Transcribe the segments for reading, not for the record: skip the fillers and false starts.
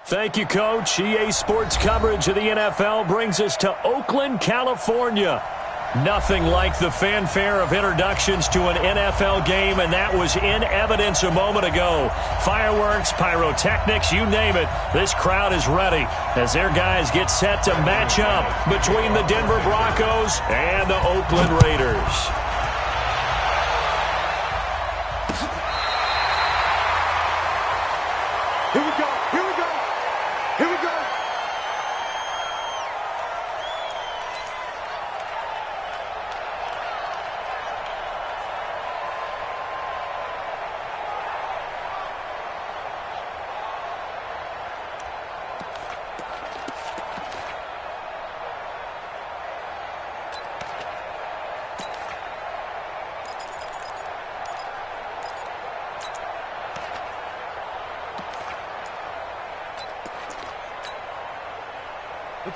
Thank you, Coach. EA Sports coverage of the NFL brings us to Oakland, California. Nothing like the fanfare of introductions to an NFL game, and that was in evidence a moment ago. Fireworks, pyrotechnics, you name it. This crowd is ready as their guys get set to match up between the Denver Broncos and the Oakland Raiders. Here we go. Here we go. Here we go.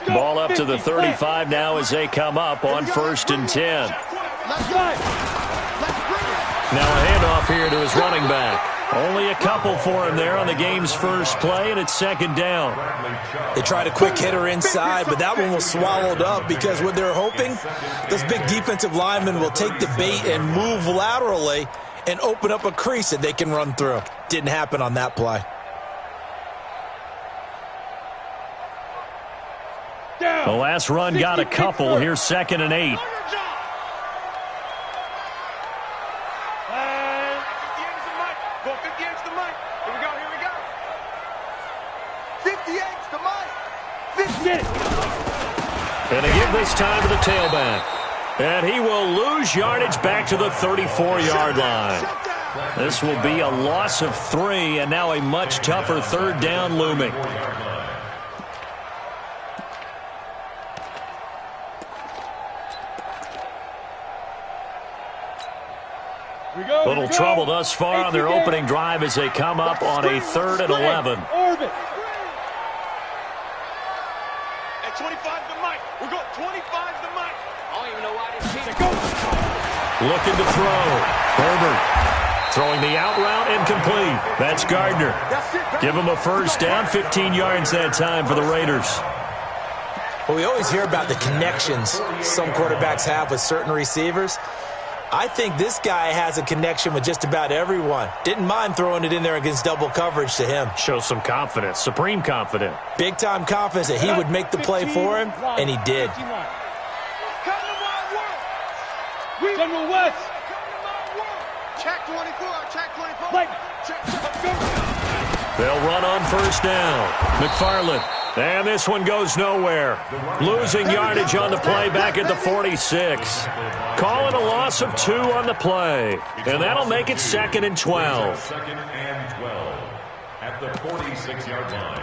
Ball up to the 35 now as they come up on 1st and 10. Now a handoff here to his running back. Only a couple for him there on the game's first play, and it's 2nd down. They tried a quick hitter inside, but that one was swallowed up because what they're hoping, those big defensive linemen will take the bait and move laterally and open up a crease that they can run through. Didn't happen on that play. The last run got a couple. Here's 2nd and 8. And they give this time to the tailback. And he will lose yardage back to the 34-yard line. This will be a loss of 3, and now a much tougher 3rd down looming. Little trouble thus far on their opening drive as they come up on a 3rd and 11. At 25 the mic. We're going 25 the mic. I don't even know why this team Looking to throw. Herbert throwing the out route incomplete. That's Gardner. Give him a 1st down, 15 yards that time for the Raiders. Well, we always hear about the connections some quarterbacks have with certain receivers. I think this guy has a connection with just about everyone. Didn't mind throwing it in there against double coverage to him. Shows some confidence, supreme confidence. Big-time confidence that he would make the play for him, and he did. General West. Check 24. Check 24. They'll run on 1st down. McFarland. And this one goes nowhere. Losing yardage on the play back at the 46. Calling a loss of 2 on the play. And that'll make it 2nd and 12. 2nd and 12 at the 46-yard line.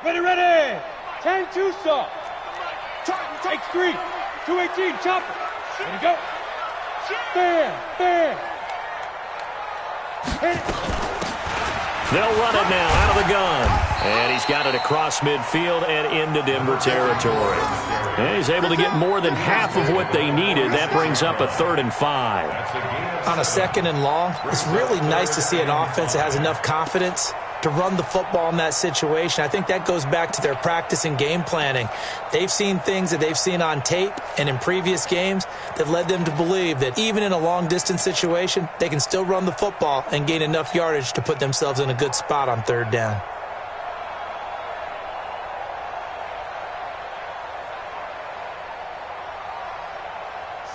Ready. 10-2 saw. X3. 218. Chopper. Ready to go. Bam. Hit it. They'll run it now out of the gun. And he's got it across midfield and into Denver territory. And he's able to get more than half of what they needed. That brings up a 3rd and 5. On a 2nd and long, it's really nice to see an offense that has enough confidence to run the football in that situation. I think that goes back to their practice and game planning. They've seen things that they've seen on tape and in previous games that led them to believe that even in a long-distance situation, they can still run the football and gain enough yardage to put themselves in a good spot on 3rd down.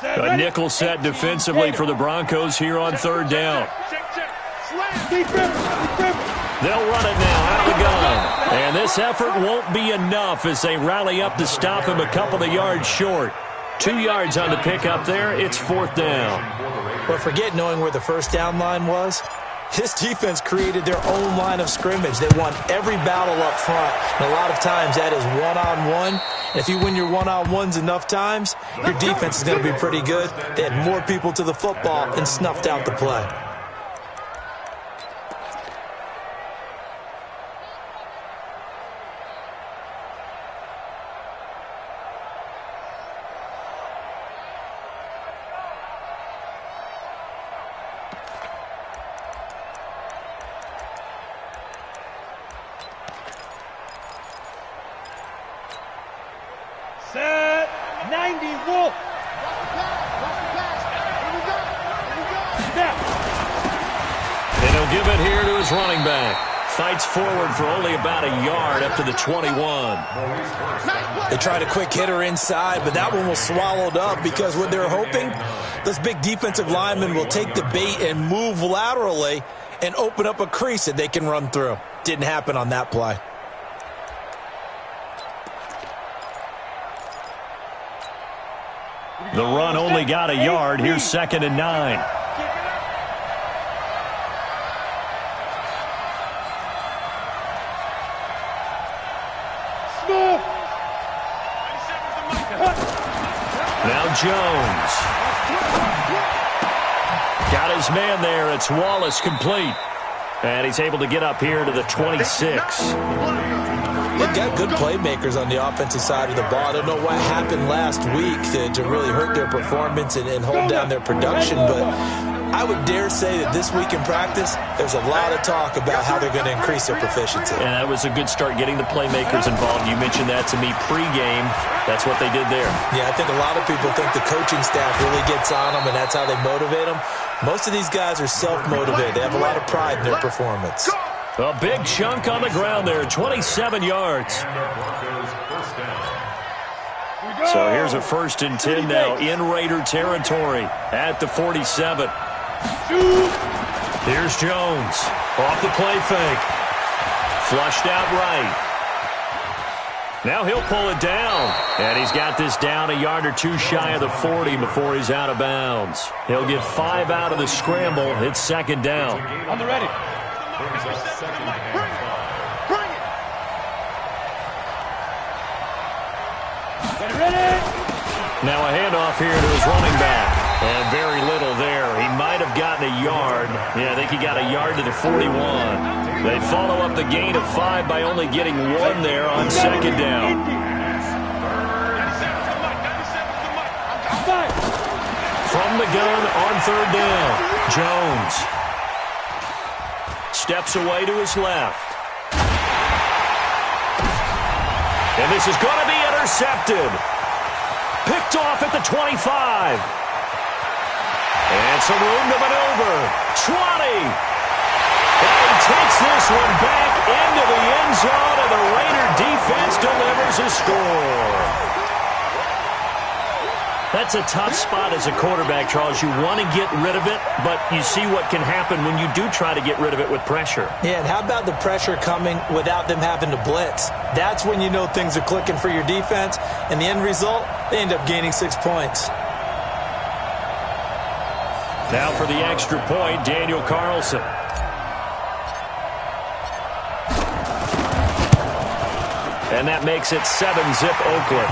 A nickel set defensively for the Broncos here on 3rd down. They'll run it now out of the gun. And this effort won't be enough as they rally up to stop him a couple of yards short. 2 yards on the pickup there. It's 4th down. But forget knowing where the 1st down line was. This defense created their own line of scrimmage. They won every battle up front. And a lot of times that is one-on-one. And if you win your one-on-ones enough times, your defense is going to be pretty good. They had more people to the football and snuffed out the play. 90, Wolf. And he'll give it here to his running back. Fights forward for only about a yard up to the 21. They tried a quick hitter inside, but that one was swallowed up because what they're hoping, those big defensive linemen will take the bait and move laterally and open up a crease that they can run through. Didn't happen on that play. The run only got a yard. Here's 2nd and 9. Now Jones. Got his man there. It's Wallace complete. And he's able to get up here to the 26. They've got good playmakers on the offensive side of the ball. I don't know what happened last week to really hurt their performance and hold down their production, but I would dare say that this week in practice, there's a lot of talk about how they're going to increase their proficiency. And that was a good start getting the playmakers involved. You mentioned that to me pregame. That's what they did there. Yeah, I think a lot of people think the coaching staff really gets on them, and that's how they motivate them. Most of these guys are self-motivated. They have a lot of pride in their performance. A big chunk on the ground there, 27 yards. So here's a 1st and 10 now in Raider territory at the 47. Here's Jones off the play fake. Flushed out right. Now he'll pull it down. And he's got this down a yard or two shy of the 40 before he's out of bounds. He'll get 5 out of the scramble. It's 2nd down. On the ready. Now a handoff here to his running back. And very little there. He might have gotten a yard. Yeah, I think he got a yard to the 41. They follow up the gain of 5 by only getting 1 there on 2nd down. From the gun on 3rd down, Jones steps away to his left. And this is going to be intercepted. Picked off at the 25. And some room to maneuver. 20. And he takes this one back into the end zone, and the Raider defense delivers a score. That's a tough spot as a quarterback, Charles. You want to get rid of it, but you see what can happen when you do try to get rid of it with pressure. Yeah, and how about the pressure coming without them having to blitz? That's when you know things are clicking for your defense, and the end result, they end up gaining 6 points. Now for the extra point, Daniel Carlson. And that makes it 7-zip Oakland.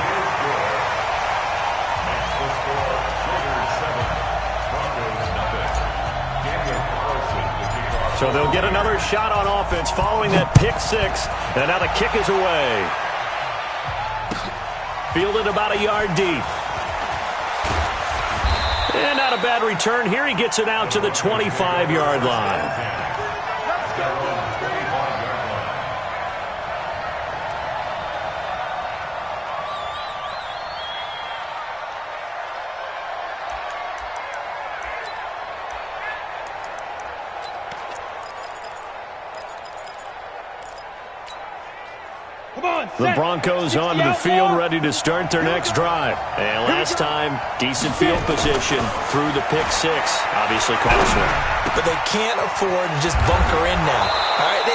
So they'll get another shot on offense following that pick 6. And now the kick is away. Fielded about a yard deep. And not a bad return. Here he gets it out to the 25-yard line. The Broncos onto the field, ready to start their next drive. And last time, decent field position through the pick 6. Obviously cost one. But they can't afford to just bunker in now. All right,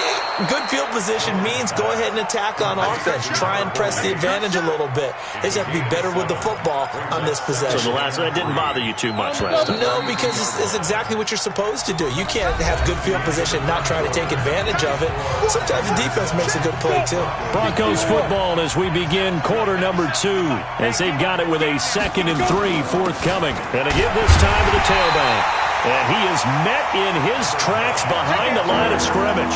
good field position means go ahead and attack on offense. Try and press the advantage a little bit. They just have to be better with the football on this possession. So the last one didn't bother you too much last time? No, because it's exactly what you're supposed to do. You can't have good field position and not try to take advantage of it. Sometimes the defense makes a good play, too. Broncos football as we begin quarter number 2, as they've got it with a 2nd and 3 forthcoming. And to give this time to the tailback. And he is met in his tracks behind the line of scrimmage.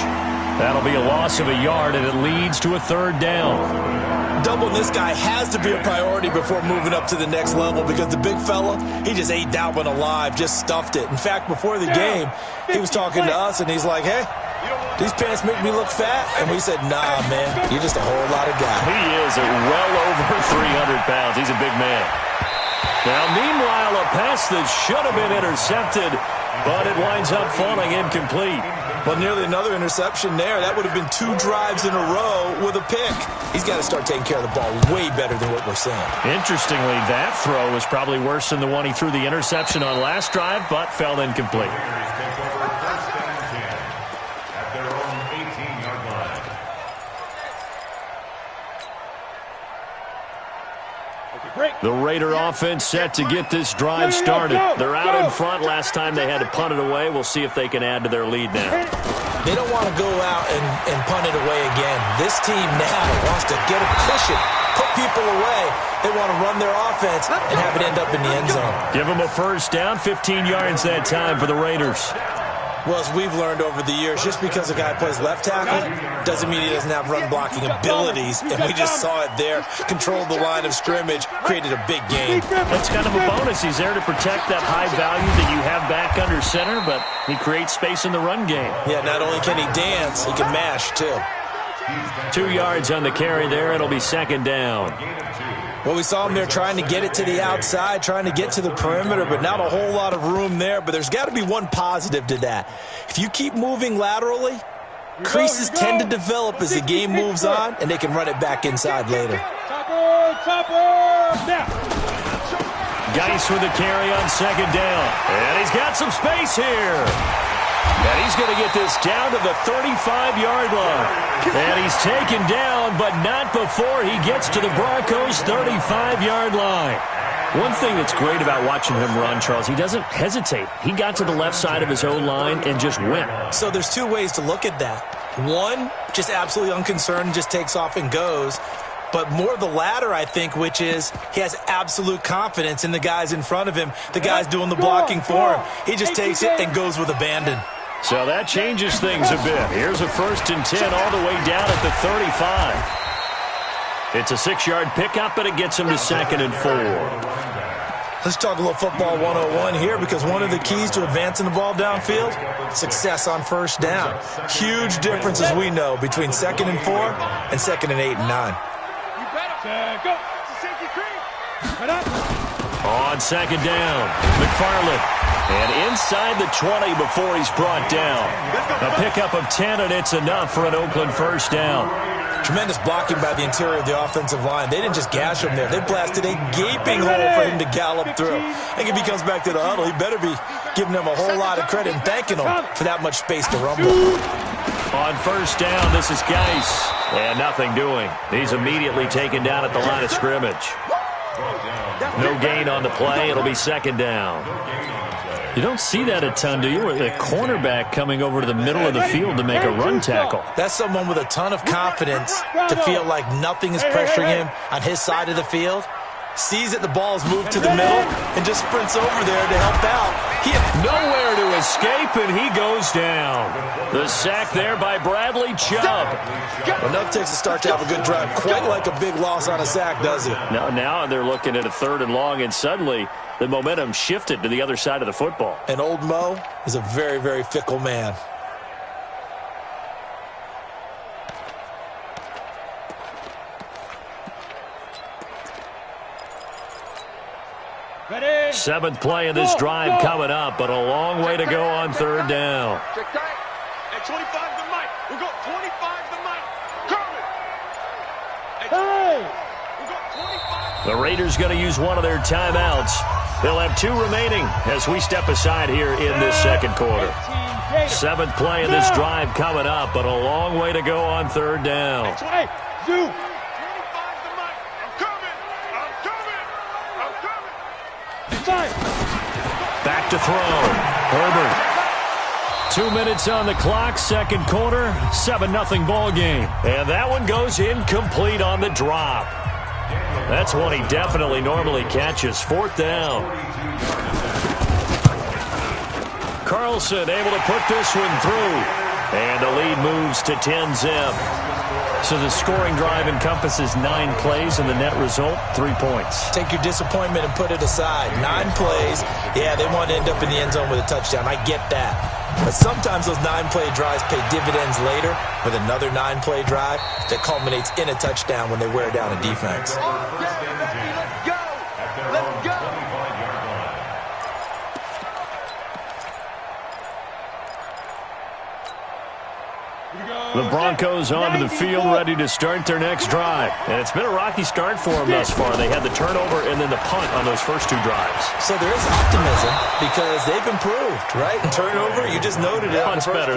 That'll be a loss of a yard, and it leads to a 3rd down. Doubling this guy has to be a priority before moving up to the next level, because the big fella, he just ate that one alive, just stuffed it. In fact, before the game, he was talking to us, and he's like, hey, These pants make me look fat. And we said, nah, man, you're just a whole lot of guy. He is well over 300 pounds. He's a big man. Now, meanwhile, a pass that should have been intercepted, but it winds up falling incomplete. Well, nearly another interception there. That would have been 2 drives in a row with a pick. He's got to start taking care of the ball way better than what we're seeing. Interestingly, that throw was probably worse than the one he threw the interception on last drive, but fell incomplete. The Raider offense set to get this drive started. They're out in front. Last time they had to punt it away. We'll see if they can add to their lead now. They don't want to go out and punt it away again. This team now wants to get a cushion, put people away. They want to run their offense and have it end up in the end zone. Give them a first down, 15 yards that time for the Raiders. Well, as we've learned over the years, just because a guy plays left tackle doesn't mean he doesn't have run-blocking abilities, and we just saw it there. Controlled the line of scrimmage, created a big gain. That's kind of a bonus. He's there to protect that high value that you have back under center, but he creates space in the run game. Yeah, not only can he dance, he can mash, too. 2 yards on the carry there. It'll be second down. Well, we saw him there trying to get it to the outside, trying to get to the perimeter, but not a whole lot of room there. But there's got to be one positive to that. If you keep moving laterally, creases tend to develop as the game moves on, and they can run it back inside later. Geis with the carry on second down. And he's got some space here. And he's going to get this down to the 35-yard line. And he's taken down, but not before he gets to the Broncos' 35-yard line. One thing that's great about watching him run, Charles, he doesn't hesitate. He got to the left side of his own line and just went. So there's 2 ways to look at that. One, just absolutely unconcerned, just takes off and goes. But more the latter, I think, which is he has absolute confidence in the guys in front of him, the guys doing the blocking for him. He just takes it and goes with abandon. So that changes things a bit. Here's a 1st and 10 all the way down at the 35. It's a 6-yard pickup, and it gets him to 2nd and 4. Let's talk a little football 101 here, because one of the keys to advancing the ball downfield, success on first down. Huge difference, as we know, between 2nd and 4 and 2nd and 8 and 9. On second down, McFarland. And inside the 20 before he's brought down. A pickup of 10, and it's enough for an Oakland first down. Tremendous blocking by the interior of the offensive line. They didn't just gash him there. They blasted a gaping hole for him to gallop through. I think if he comes back to the huddle, he better be giving them a whole lot of credit and thanking them for that much space to rumble. On first down, this is Geis. And nothing doing. He's immediately taken down at the line of scrimmage. No gain on the play. It'll be second down. You don't see that a ton, do you? With a cornerback coming over to the middle of the field to make a run tackle. That's someone with a ton of confidence to feel like nothing is pressuring him on his side of the field. Sees that the ball is moved to the middle and just sprints over there to help out. He had nowhere to escape, and he goes down. The sack there by Bradley Chubb. Enough takes a start to have a good drive. Quite like a big loss on a sack, does it? Now they're looking at a 3rd and long, and suddenly the momentum shifted to the other side of the football. And old Mo is a very, very fickle man. Ready? 7th play of this drive coming up, but a long way to go on 3rd down. At 25 to Mike. We go 25 to Mike. Coming. We go 25. The Raiders going to use one of their timeouts. They'll have 2 remaining as we step aside here in this second quarter. 7th play of this drive coming up, but a long way to go on 3rd down. Back to throw. Herbert. 2 minutes on the clock, second quarter, 7-0 ball game. And that one goes incomplete on the drop. That's one he definitely normally catches. 4th down. Carlson able to put this one through. And the lead moves to 10-zip. So the scoring drive encompasses 9 plays, and the net result, 3 points. Take your disappointment and put it aside. 9 plays. Yeah, they want to end up in the end zone with a touchdown. I get that. But sometimes those 9-play drives pay dividends later with another 9-play drive that culminates in a touchdown when they wear down a defense. The Broncos onto the field, ready to start their next drive. And it's been a rocky start for them thus far. They had the turnover and then the punt on those first two drives. So there is optimism because they've improved, right? Turnover, you just noted it. Punt's better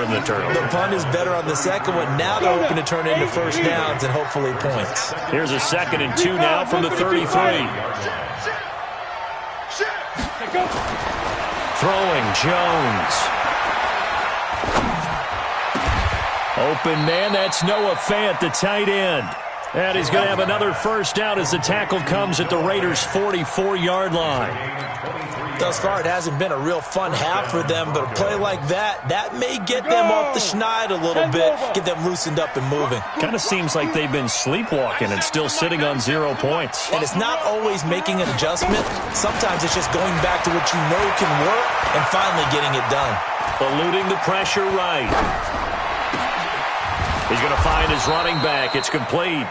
than the turnover. The punt is better on the second one. Now they're hoping to turn it into first downs and hopefully points. Here's a 2nd and 2 now from the 33. Throwing, Jones. Open man, that's Noah Fant, the tight end. And he's going to have another first down as the tackle comes at the Raiders' 44-yard line. Thus far, it hasn't been a real fun half for them, but a play like that may get them off the schneid a little bit, get them loosened up and moving. Kind of seems like they've been sleepwalking and still sitting on 0 points. And it's not always making an adjustment. Sometimes it's just going back to what you know can work and finally getting it done. Eluding the pressure right. He's going to find his running back. It's complete.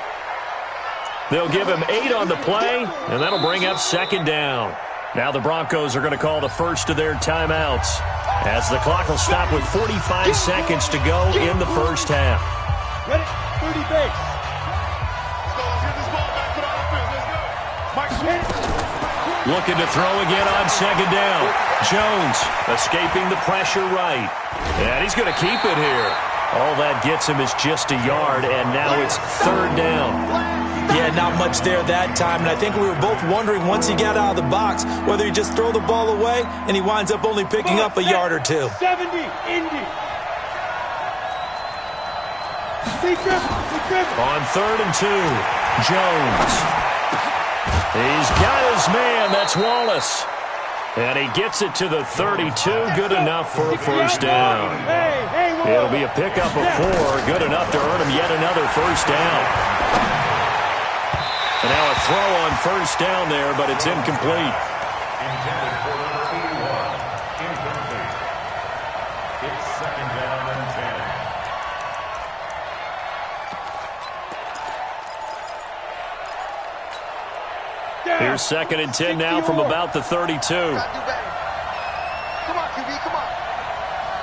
They'll give him 8 on the play, and that'll bring up 2nd down. Now the Broncos are going to call the first of their timeouts as the clock will stop with 45 seconds to go in the first half. Ready? 30 base. Looking to throw again on 2nd down. Jones escaping the pressure right. And he's going to keep it here. All that gets him is just a yard, and now it's 3rd down. Yeah, not much there that time, and I think we were both wondering once he got out of the box whether he just throw the ball away and he winds up only picking up a yard or two. 70, Indy. On 3rd and 2, Jones. He's got his man, that's Wallace. And he gets it to the 32, good enough for a first down. It'll be a pickup of 4, good enough to earn him yet another first down. And now a throw on first down there, but it's incomplete. Intended for number 81. Incomplete. It's 2nd down and 10. Here's 2nd and 10 now from about the 32. Come on, QB, come on.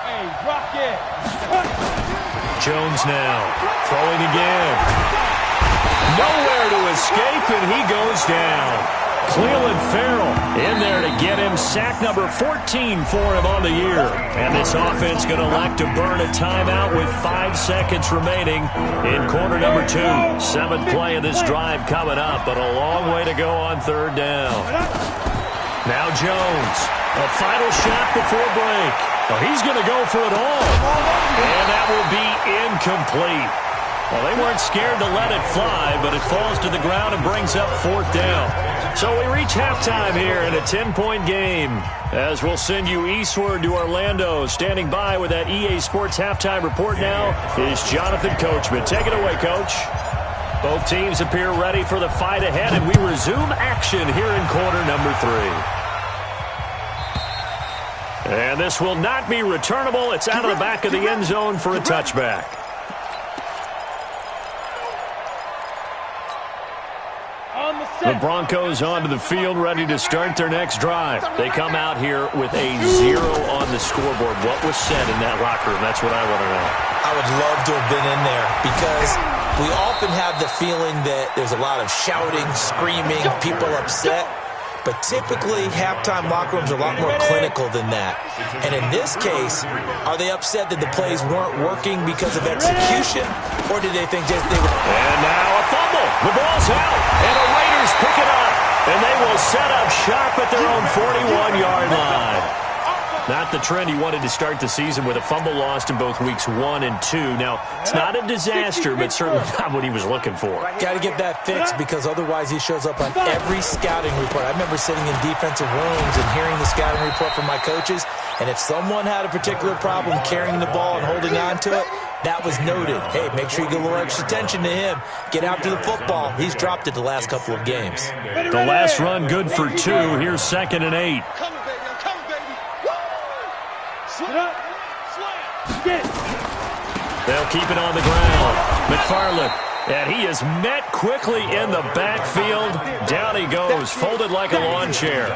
Hey, rock it. Jones now throwing again. Nowhere to escape, and he goes down. Cleveland Farrell in there to get him. Sack number 14 for him on the year. And this offense going to elect to burn a timeout with 5 seconds remaining in quarter number 2. 7th play of this drive coming up, but a long way to go on 3rd down. Now Jones, a final shot before break. Well, he's going to go for it all. And that will be incomplete. Well, they weren't scared to let it fly, but it falls to the ground and brings up 4th down. So we reach halftime here in a 10-point game as we'll send you eastward to Orlando. Standing by with that EA Sports halftime report now is Jonathan Coachman. Take it away, Coach. Both teams appear ready for the fight ahead, and we resume action here in quarter number 3. And this will not be returnable. It's out of the back of the end zone for a touchback. The Broncos onto the field, ready to start their next drive. They come out here with a 0 on the scoreboard. What was said in that locker room? That's what I want to know. I would love to have been in there because we often have the feeling that there's a lot of shouting, screaming, people upset. But typically, halftime locker rooms are a lot more clinical than that. And in this case, are they upset that the plays weren't working because of execution? Or did they think just they were... And now a fumble. The ball's out. And the Raiders pick it up. And they will set up shop at their own 41-yard line. Not the trend he wanted to start the season with a fumble lost in both weeks 1 and 2. Now, it's not a disaster, but certainly not what he was looking for. Got to get that fixed because otherwise he shows up on every scouting report. I remember sitting in defensive rooms and hearing the scouting report from my coaches, and if someone had a particular problem carrying the ball and holding on to it, that was noted. Hey, make sure you get a little extra attention to him. Get after the football. He's dropped it the last couple of games. The last run good for 2. Here's 2nd and 8. Coming, baby. I'm coming, baby. Woo! Sit up. They'll keep it on the ground. McFarland, and he is met quickly in the backfield. Down he goes, folded like a lawn chair.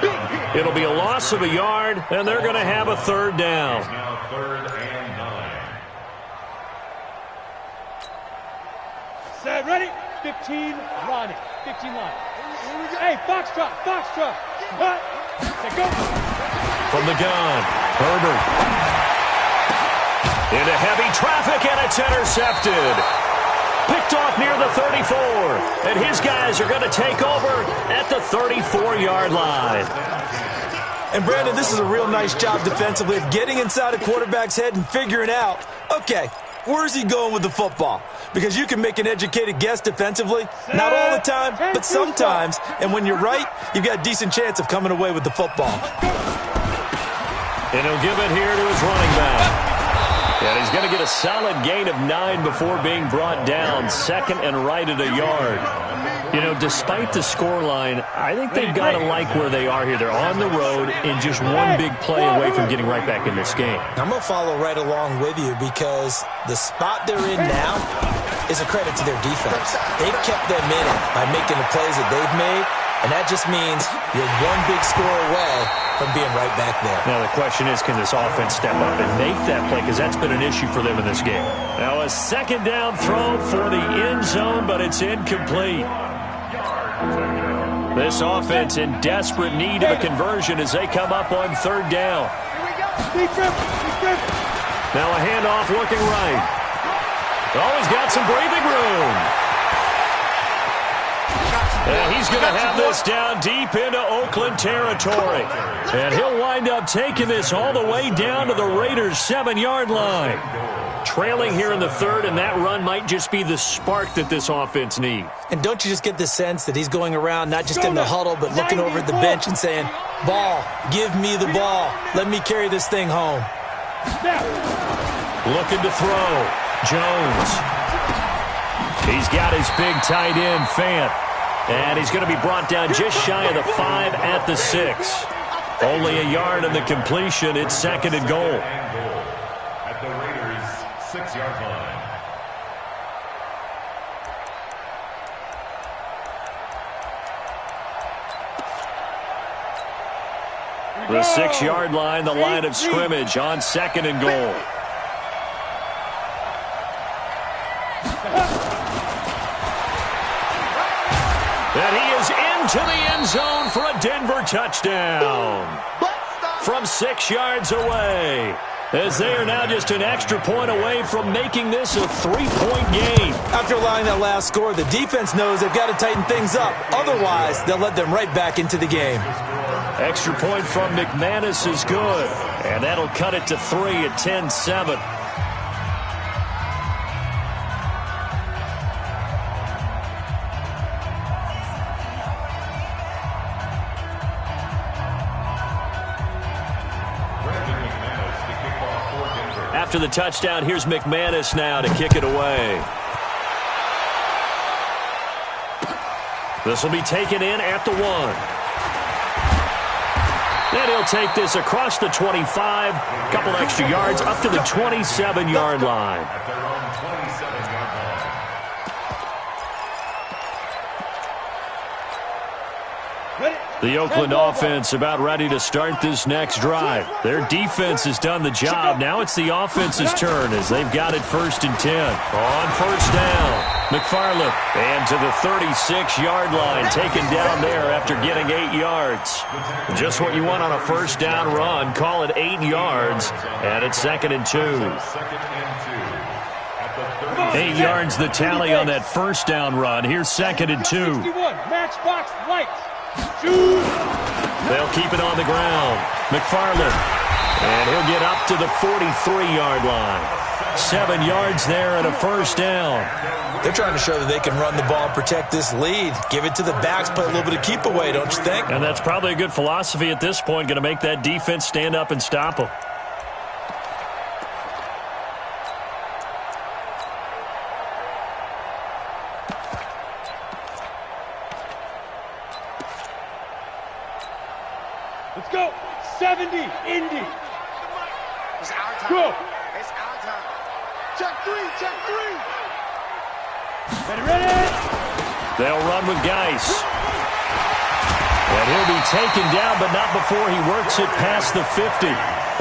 It'll be a loss of a yard, and they're going to have a third down. Now 3rd and 9. Set, ready? 15, Ronnie. 15 line. Hey, foxtrot, foxtrot. Cut. Set, go. From the gun, Herbert. Into heavy traffic, and it's intercepted. Picked off near the 34. And his guys are going to take over at the 34-yard line. And, Brandon, this is a real nice job defensively of getting inside a quarterback's head and figuring out, okay, where's he going with the football? Because you can make an educated guess defensively. Not all the time, but sometimes. And when you're right, you've got a decent chance of coming away with the football. And he'll give it here to his running back. And he's going to get a solid gain of 9 before being brought down. Second and right at a yard. You know, despite the scoreline, I think they've got to like where they are here. They're on the road and just one big play away from getting right back in this game. I'm going to follow right along with you because the spot they're in now is a credit to their defense. They've kept them in it by making the plays that they've made, and that just means you're one big score away from being right back there. Now the question is, can this offense step up and make that play? Because that's been an issue for them in this game. Now a second down throw for the end zone, but it's incomplete. This offense in desperate need of a conversion as they come up on third down. Now a handoff looking right. Oh, he's got some breathing room. And he's going to have this down deep into Oakland territory. And he'll wind up taking this all the way down to the Raiders' 7-yard line. Trailing here in the third, and that run might just be the spark that this offense needs. And don't you just get the sense that he's going around not just in the huddle, but looking over at the bench and saying, ball, give me the ball. Let me carry this thing home. Looking to throw. Jones. He's got his big tight end, Fant. And he's going to be brought down just shy of the 5 at the 6. Only a yard in the completion. It's second and goal. At the Raiders' 6-yard line. The 6-yard line, the line of scrimmage on second and goal. And he is into the end zone for a Denver touchdown. From 6 yards away. As they are now just an extra point away from making this a 3-point game. After allowing that last score, the defense knows they've got to tighten things up. Otherwise, they'll let them right back into the game. Extra point from McManus is good. And that'll cut it to 3 at 10-7. After the touchdown, here's McManus now to kick it away. This will be taken in at the 1. And he'll take this across the 25, a couple extra yards up to the 27-yard line. At their own 27-yard line. The Oakland offense about ready to start this next drive. Their defense has done the job. Now it's the offense's turn as they've got it 1st and 10. On first down, McFarland. And to the 36-yard line, taken down there after getting 8 yards. Just what you want on a first down run. Call it 8 yards, and it's 2nd and 2. 8 yards the tally on that first down run. Here's 2nd and 2. Matchbox lights. They'll keep it on the ground. McFarland. And he'll get up to the 43-yard line. 7 yards there and a first down. They're trying to show that they can run the ball and protect this lead. Give it to the backs, play a little bit of keep away, don't you think? And that's probably a good philosophy at this point. Going to make that defense stand up and stop them. Let's go. 70, Indy. It's our time. Go. It's our time. Check three. Ready. They'll run with Geis. And he'll be taken down, but not before he works it past the 50.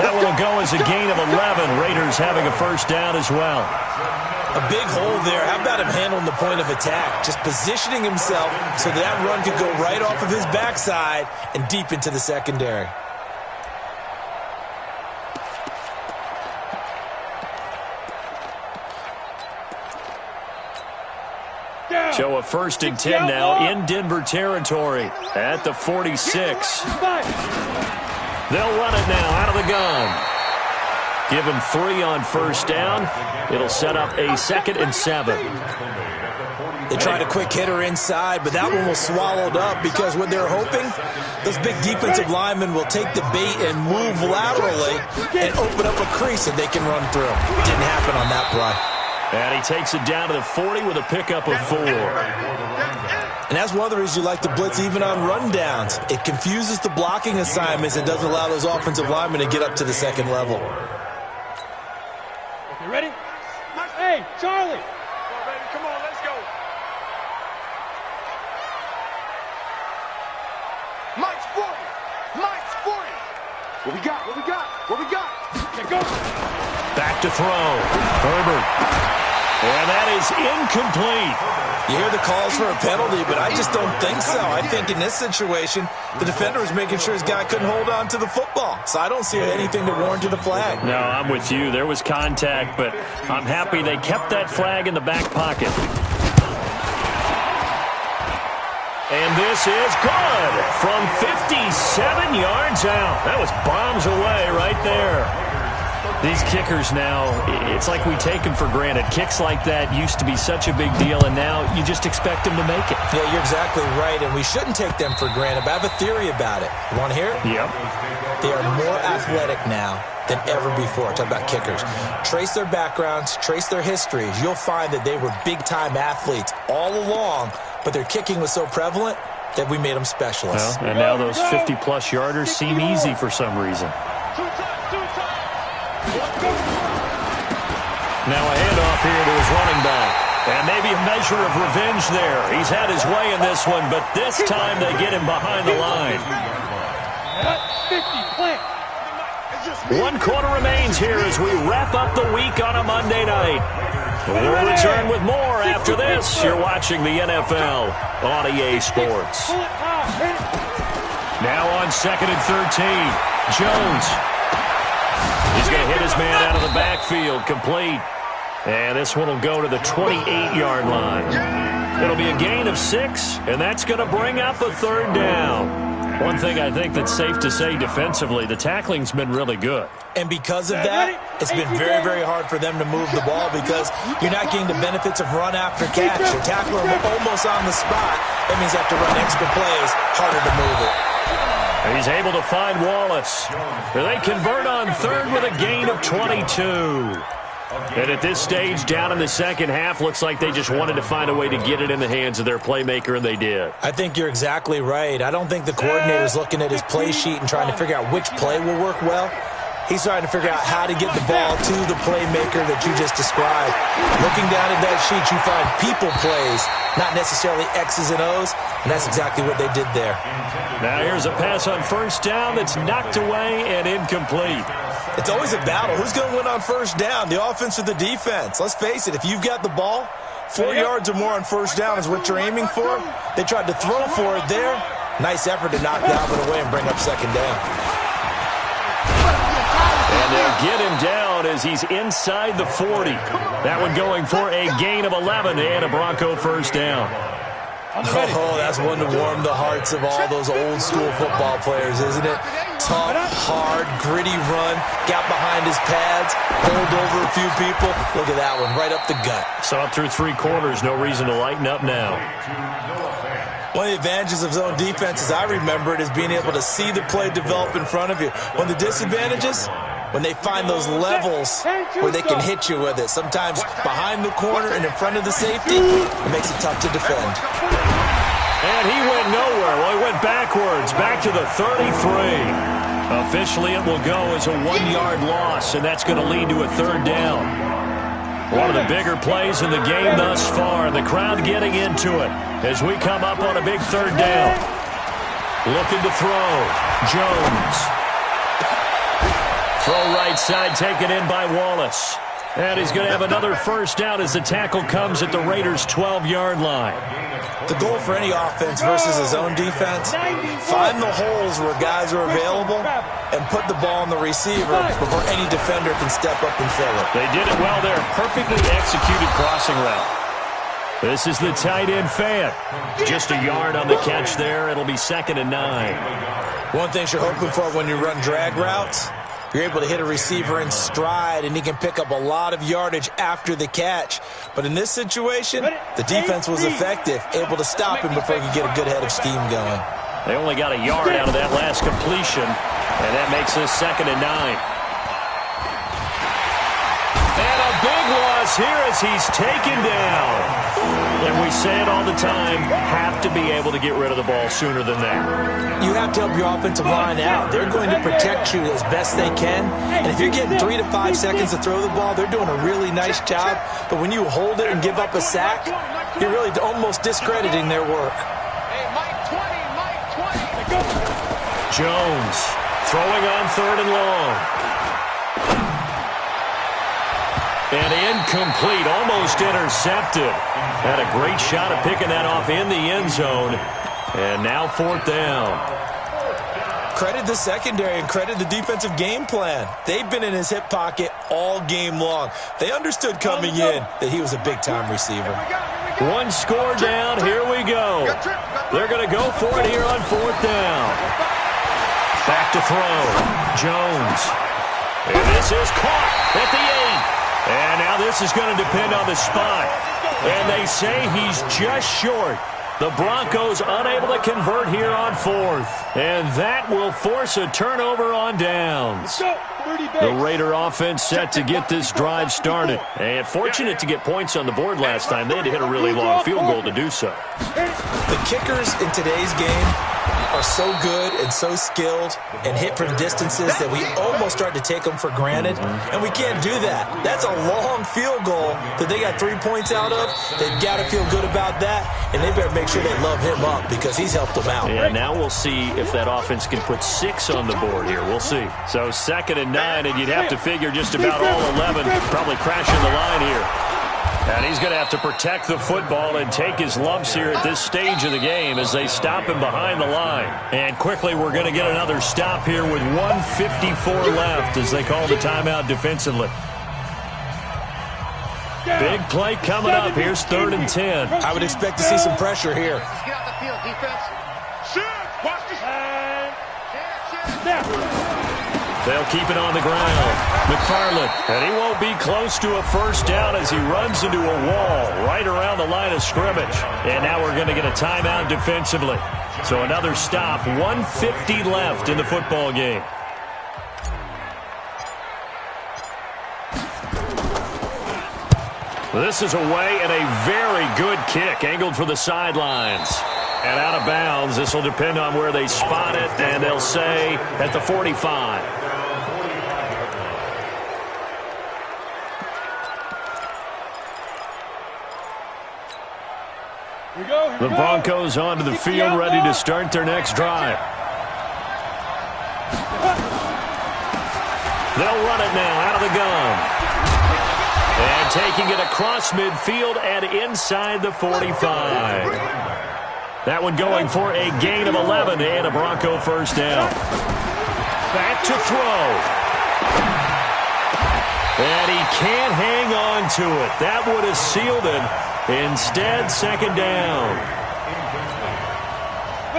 That will go as a gain of 11. Raiders having a first down as well. A big hole there. How about him handling the point of attack? Just positioning himself so that run could go right off of his backside and deep into the secondary. So a 1st and 10 now in Denver territory at the 46. They'll run it now out of the gun. Give him 3 on first down. It'll set up a 2nd and 7. They tried a quick hitter inside, but that one was swallowed up because what they're hoping, those big defensive linemen will take the bait and move laterally and open up a crease that they can run through. Didn't happen on that play. And he takes it down to the 40 with a pickup of 4. And that's one of the reasons you like to blitz even on rundowns. It confuses the blocking assignments and doesn't allow those offensive linemen to get up to the second level. Okay, ready? Hey, Charlie. Come on, let's go. Mike's 40. What we got? Okay, go. Back to throw. Herbert. And that is incomplete. You hear the calls for a penalty, but I just don't think so. I think in this situation, the defender was making sure his guy couldn't hold on to the football. So I don't see anything to warrant a flag. No, I'm with you. There was contact, but I'm happy they kept that flag in the back pocket. And this is good from 57 yards out. That was bombs away right there. These kickers now, it's like we take them for granted. Kicks like that used to be such a big deal, and now you just expect them to make it. Yeah, you're exactly right, and we shouldn't take them for granted, but I have a theory about it. You want to hear it? Yep. They are more athletic now than ever before. Talk about kickers. Trace their backgrounds, trace their histories. You'll find that they were big-time athletes all along, but their kicking was so prevalent that we made them specialists. Well, and now those 50-plus yarders seem easy for some reason. Now a handoff here to his running back. And maybe a measure of revenge there. He's had his way in this one, but this time they get him behind the line. 50, plant. 1 quarter remains here as we wrap up the week on a Monday night. We'll return with more after this. You're watching the NFL on EA Sports. Now on 2nd and 13. Jones. He's going to hit his man out of the backfield. Complete. And this one will go to the 28-yard line. It'll be a gain of 6, and that's going to bring up a 3rd down. One thing I think that's safe to say defensively, the tackling's been really good. And because of that, it's been very, very hard for them to move the ball because you're not getting the benefits of run after catch. You're tackling them almost on the spot. That means you have to run extra plays, harder to move it. He's able to find Wallace. They convert on 3rd with a gain of 22. And at this stage, down in the second half, looks like they just wanted to find a way to get it in the hands of their playmaker, and they did. I think you're exactly right. I don't think the coordinator's looking at his play sheet and trying to figure out which play will work well. He's trying to figure out how to get the ball to the playmaker that you just described. Looking down at that sheet, you find people plays, not necessarily X's and O's, and that's exactly what they did there. Now here's a pass on first down that's knocked away and incomplete. It's always a battle. Who's going to win on first down, the offense or the defense? Let's face it, if you've got the ball, 4 yards or more on first down is what you're aiming for. They tried to throw for it there. Nice effort to knock Dalvin away and bring up 2nd down. And they'll get him down as he's inside the 40. That one going for a gain of 11 and a Bronco first down. Oh, that's one to warm the hearts of all those old school football players, isn't it? Tough, hard, gritty run, got behind his pads, pulled over a few people. Look at that one, right up the gut. Saw it through 3 quarters, no reason to lighten up now. One of the advantages of zone defense, as I remember it, is being able to see the play develop in front of you. One of the disadvantages, when they find those levels where they can hit you with it. Sometimes behind the corner and in front of the safety, it makes it tough to defend. And he went nowhere. Well, he went backwards, back to the 33. Officially, it will go as a 1-yard loss, and that's going to lead to a 3rd down. One of the bigger plays in the game thus far. The crowd getting into it as we come up on a big third down. Looking to throw. Jones. Throw right side taken in by Wallace. And he's going to have another first down as the tackle comes at the Raiders' 12-yard line. The goal for any offense versus his own defense, find the holes where guys are available and put the ball on the receiver before any defender can step up and fill it. They did it well there. Perfectly executed crossing route. This is the tight end fan. Just a yard on the catch there. It'll be 2nd and 9. One thing you're hoping for when you run drag routes, you're able to hit a receiver in stride, and he can pick up a lot of yardage after the catch. But in this situation, the defense was effective, able to stop him before he could get a good head of steam going. They only got a yard out of that last completion, and that makes this 2nd and 9. And a big loss here as he's taken down. And we say it all the time, have to be able to get rid of the ball sooner than that. You have to help your offensive line out. They're going to protect you as best they can. And if you're getting 3 to 5 seconds to throw the ball, they're doing a really nice job. But when you hold it and give up a sack, you're really almost discrediting their work. Hey, Mike 20, Mike 20. Jones throwing on 3rd and long. And incomplete, almost intercepted. Had a great shot at picking that off in the end zone. And now 4th down. Credit the secondary and credit the defensive game plan. They've been in his hip pocket all game long. They understood coming in that he was a big-time receiver. One score down. Here we go. They're going to go for it here on 4th down. Back to throw. Jones. And this is caught at the 8. And now this is going to depend on the spot. And they say he's just short. The Broncos unable to convert here on 4th. And that will force a turnover on downs. The Raider offense set to get this drive started. And fortunate to get points on the board last time. They had to hit a really long field goal to do so. The kickers in today's game are so good and so skilled and hit from distances that we almost start to take them for granted, and we can't do that. That's a long field goal that they got 3 points out of. They've got to feel good about that, and they better make sure they love him up because he's helped them out. Yeah, now we'll see if that offense can put 6 on the board here. We'll see. So 2nd and 9, and you'd have to figure just about all 11 probably crashing the line here. And he's going to have to protect the football and take his lumps here at this stage of the game as they stop him behind the line. And quickly, we're going to get another stop here with 1:54 left as they call the timeout defensively. Big play coming up. Here's 3rd and 10. I would expect to see some pressure here. Get out the field, defense. Shoot! Watch this. They'll keep it on the ground. McFarland, and he won't be close to a first down as he runs into a wall right around the line of scrimmage. And now we're going to get a timeout defensively. So another stop, 1:50 left in the football game. This is away and a very good kick, angled for the sidelines. And out of bounds, this will depend on where they spot it, and they'll say at the 45. The Broncos onto the field, ready to start their next drive. They'll run it now out of the gun. And taking it across midfield and inside the 45. That one going for a gain of 11 and a Bronco first down. Back to throw. And he can't hang on to it. That would have sealed it. Instead, 2nd down.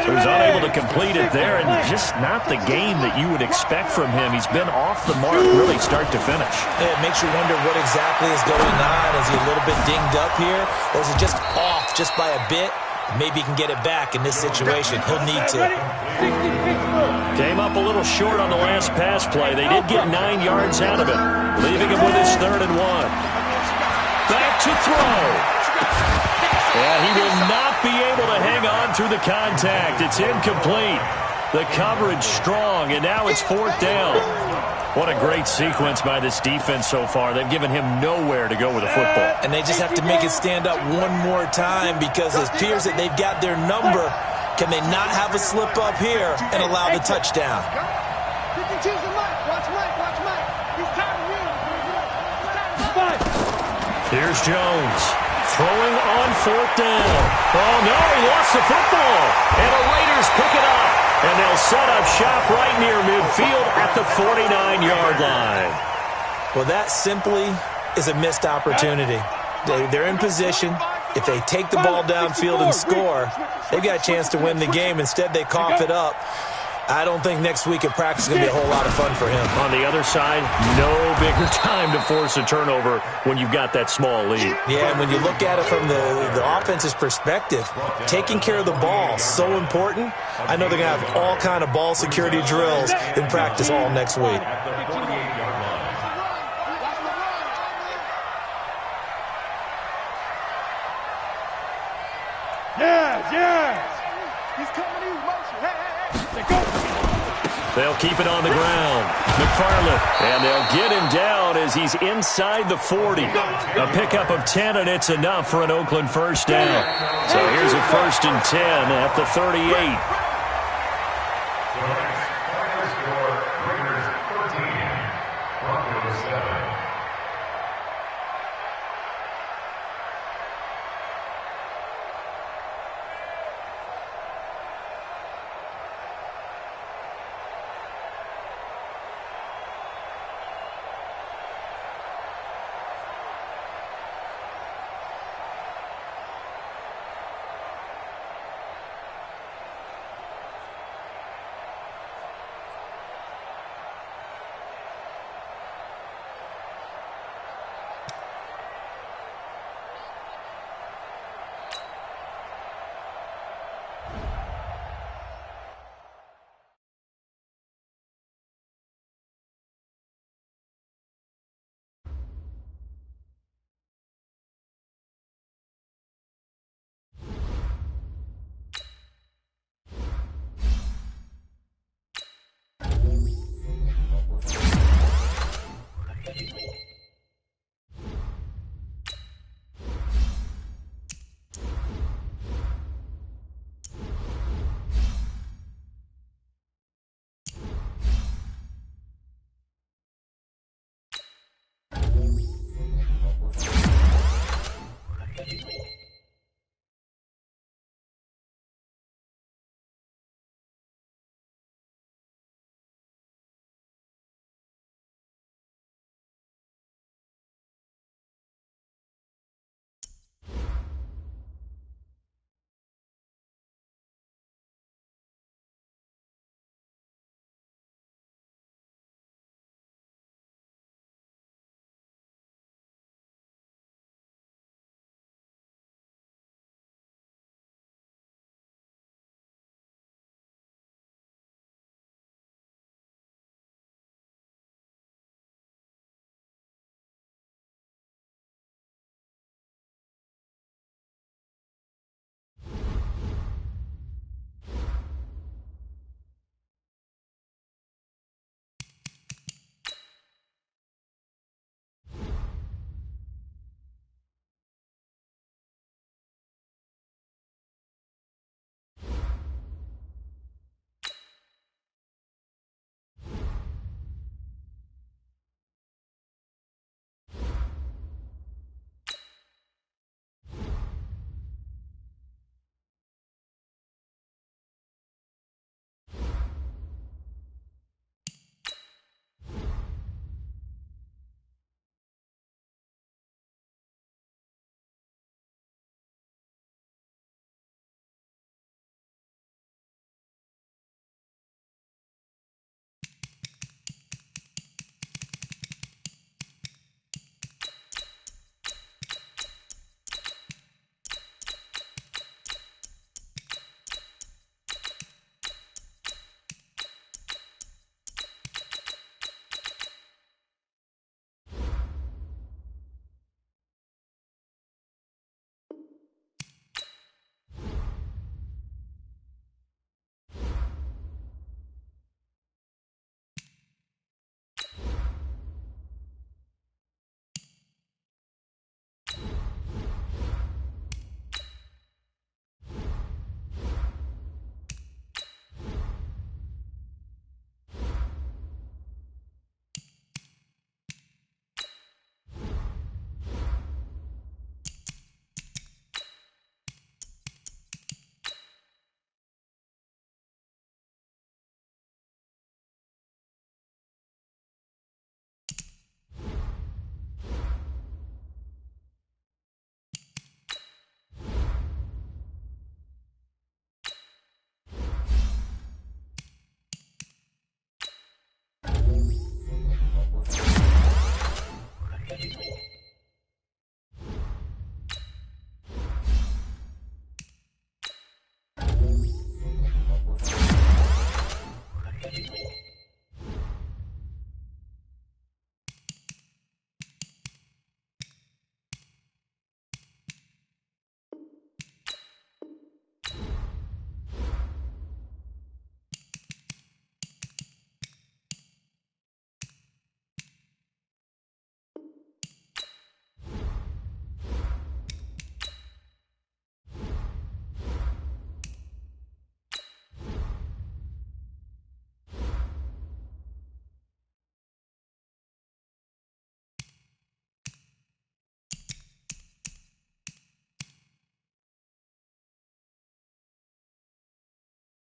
So he's unable to complete it there, and just not the game that you would expect from him. He's been off the mark really start to finish. It makes you wonder what exactly is going on. Is he a little bit dinged up here, or is it just off just by a bit? Maybe he can get it back in this situation. He'll need to. Came up a little short on the last pass play. They did get 9 yards out of it, leaving him with his 3rd and 1. Back to throw. And he will not be able to hang on through the contact. It's incomplete. The coverage strong, and now it's 4th down. What a great sequence by this defense so far. They've given him nowhere to go with the football. And they just have to make it stand up one more time because it appears that they've got their number. Can they not have a slip up here and allow the touchdown? Here's Jones throwing on 4th down. Oh, no, he lost the football. And the Raiders pick it up. And they'll set up shop right near midfield at the 49-yard line. Well, that simply is a missed opportunity. They're in position. If they take the ball downfield and score, they've got a chance to win the game. Instead, they cough it up. I don't think next week at practice is going to be a whole lot of fun for him. On the other side, no bigger time to force a turnover when you've got that small lead. Yeah, and when you look at it from the offense's perspective, taking care of the ball is so important. I know they're going to have all kind of ball security drills in practice all next week. Yes! He's coming in motion. Hey, go! They'll keep it on the ground. McFarland, and they'll get him down as he's inside the 40. A pickup of 10, and it's enough for an Oakland first down. So here's a 1st and 10 at the 38.